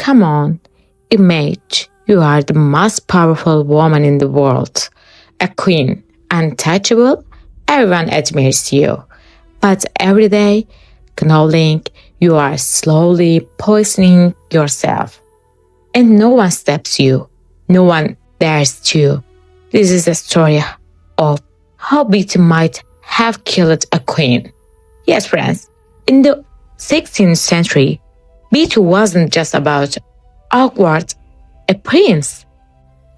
Come on, image you are the most powerful woman in the world, a queen, untouchable, everyone admires you. But every day, knowing you are slowly poisoning yourself. And no one stops you, no one dares to. This is a story of how beauty might have killed a queen. Yes, friends, in the 16th century, beauty wasn't just about awkward appearance.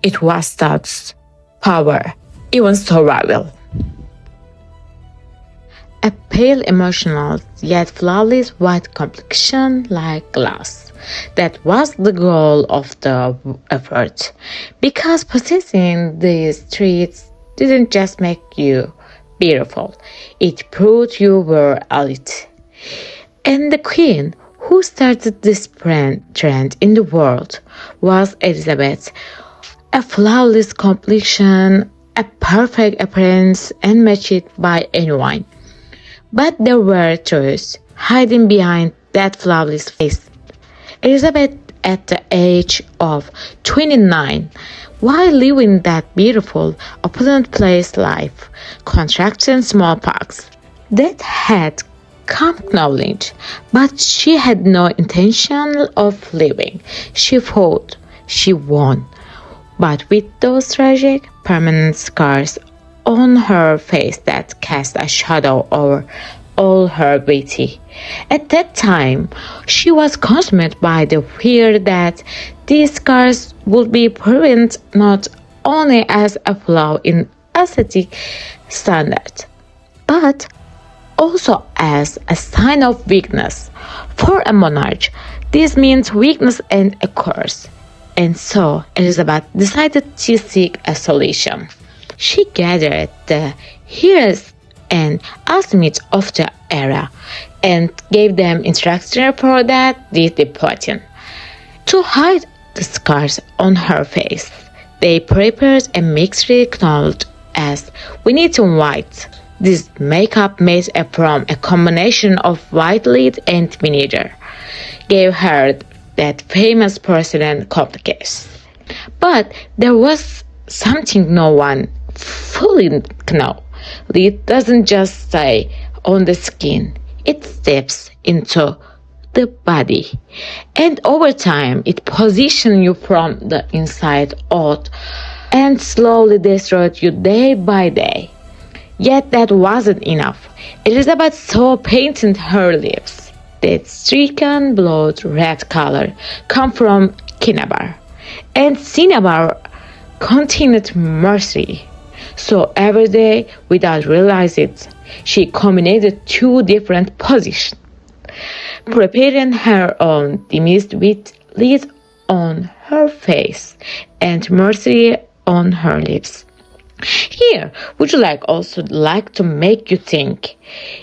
It was status, power, even survival. A pale, emotional, yet flawless white complexion like glass. That was the goal of the effort. Because possessing these traits didn't just make you beautiful, it proved you were elite. And the queen who started this trend in the world was Elizabeth. A flawless complexion, a perfect appearance, unmatched by anyone. But there were truths hiding behind that flawless face. Elizabeth, at the age of 29, while living that beautiful, opulent place life, contracted smallpox. That had come knowledge, but she had no intention of living. She fought, she won, but with those tragic, permanent scars on her face that cast a shadow over all her beauty. At that time, she was consumed by the fear that these scars would be perceived not only as a flaw in aesthetic standards, but also as a sign of weakness. For a monarch, this means weakness and a curse. And so Elizabeth decided to seek a solution. She gathered the heroes and ultimates of the era and gave them instructions for that depiction. To hide the scars on her face, they prepared a mixture known as Venetian white. This makeup made from a combination of white lead and vinegar gave her that famous porcelain complex. But there was something no one fully knows. Lead doesn't just stay on the skin, it steps into the body. And over time, it positions you from the inside out and slowly destroys you day by day. Yet that wasn't enough. Elizabeth so painted her lips that stricken blood red color come from cinnabar, and cinnabar contained mercy. So every day, without realizing it, she combined two different positions, preparing her own mist with lead on her face and mercy on her lips. Here, would you like to make you think,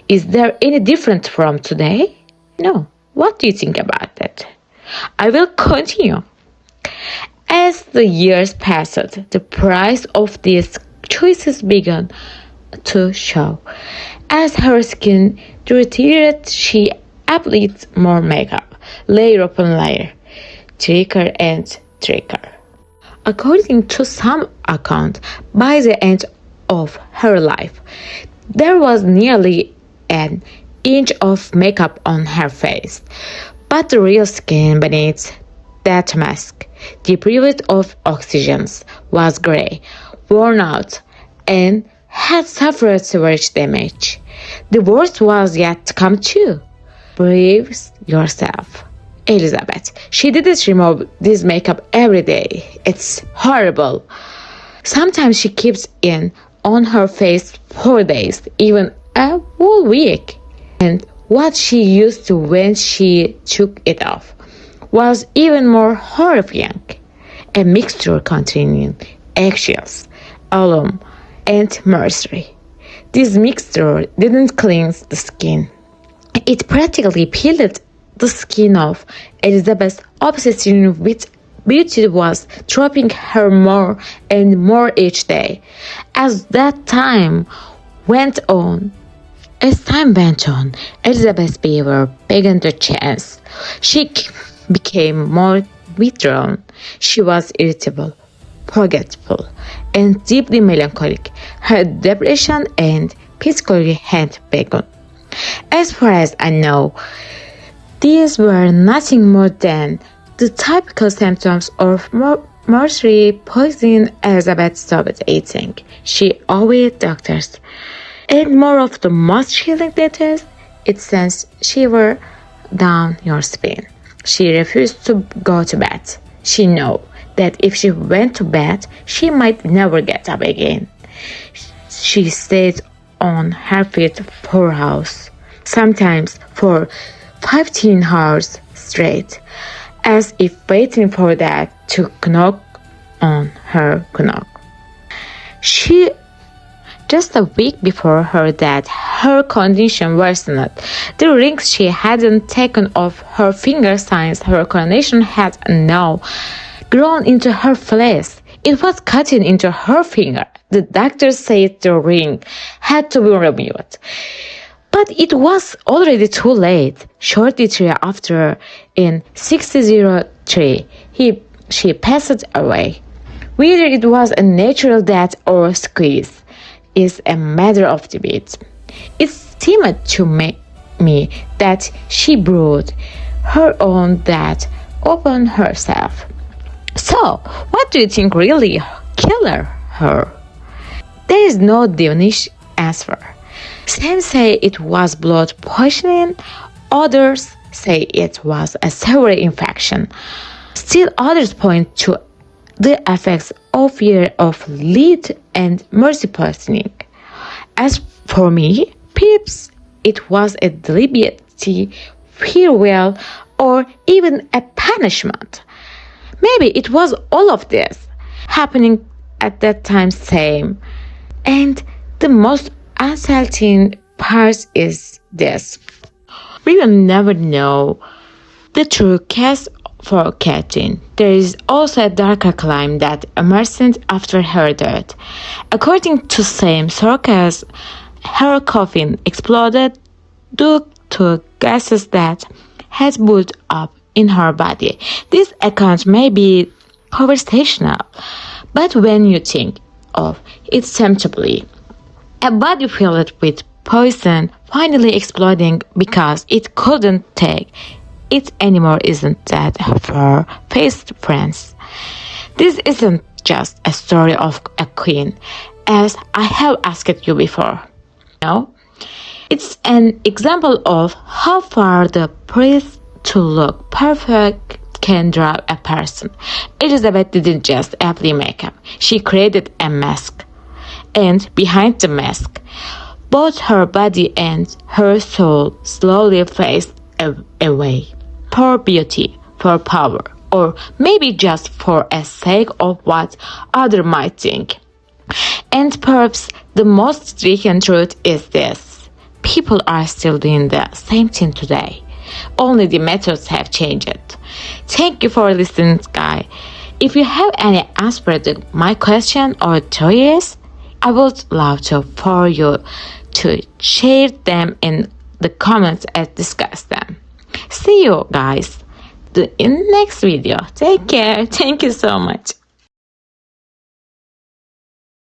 is there any different from today? No. What do you think about that? I will continue. As the years passed, the price of these choices began to show. As her skin deteriorated, she applied more makeup, layer upon layer, thicker and thicker. According to some accounts, by the end of her life, there was nearly an inch of makeup on her face, but the real skin beneath that mask, deprived of oxygen, was gray, worn out, and had suffered severe damage. The worst was yet to come too. Brace yourself. Elizabeth, she didn't remove this makeup every day. It's horrible. Sometimes she keeps it on her face for days, even a whole week. And what she used to when she took it off was even more horrifying. A mixture containing eggshells, alum, and mercury. This mixture didn't cleanse the skin. It practically peeled the skin off. Elizabeth's obsession with beauty was dropping her more and more each day. As time went on, Elizabeth's behavior began to change. She became more withdrawn. She was irritable, forgetful, and deeply melancholic. Her depression and psychology had begun. As far as I know, these were nothing more than the typical symptoms of mercury poisoning. Elizabeth stopped eating. She avoided doctors. And more of the most chilling letters, it sends shiver down your spine. She refused to go to bed. She knew that if she went to bed, she might never get up again. She stayed on her feet for hours, sometimes for 15 hours straight, as if waiting for that to knock on her knock. She just a week before her death, her condition worsened. The rings she hadn't taken off her finger since her coronation had now grown into her flesh. It was cutting into her finger. The doctor said the ring had to be removed. But it was already too late. Shortly thereafter, in 1603, she passed away. Whether it was a natural death or squeeze is a matter of debate. It seemed to me that she brought her own death upon herself. So, what do you think really killed her? There is no definitive answer. Some say it was blood poisoning, others say it was a severe infection. Still others point to the effects of fear of lead and mercy poisoning. As for me, perhaps it was a deliberate farewell or even a punishment. Maybe it was all of this happening at that time same. And the most unsettling part is this. We will never know the true cause for Catherine. There is also a darker claim that emerged after her death. According to same sources, her coffin exploded due to gases that had built up in her body. This account may be conversational, but when you think of it simply, a body filled with poison finally exploding because it couldn't take it anymore, isn't that for faced friends? This isn't just a story of a queen, as I have asked you before. No, it's an example of how far the praise to look perfect can drive a person. Elizabeth didn't just apply makeup, she created a mask. And behind the mask, both her body and her soul slowly faded away. For beauty, for power, or maybe just for a sake of what others might think. And perhaps the most striking truth is this. People are still doing the same thing today. Only the methods have changed. Thank you for listening, guys. If you have any answer to my question or theories, I would love for you to share them in the comments and discuss them. See you guys in the next video. Take care. Thank you so much.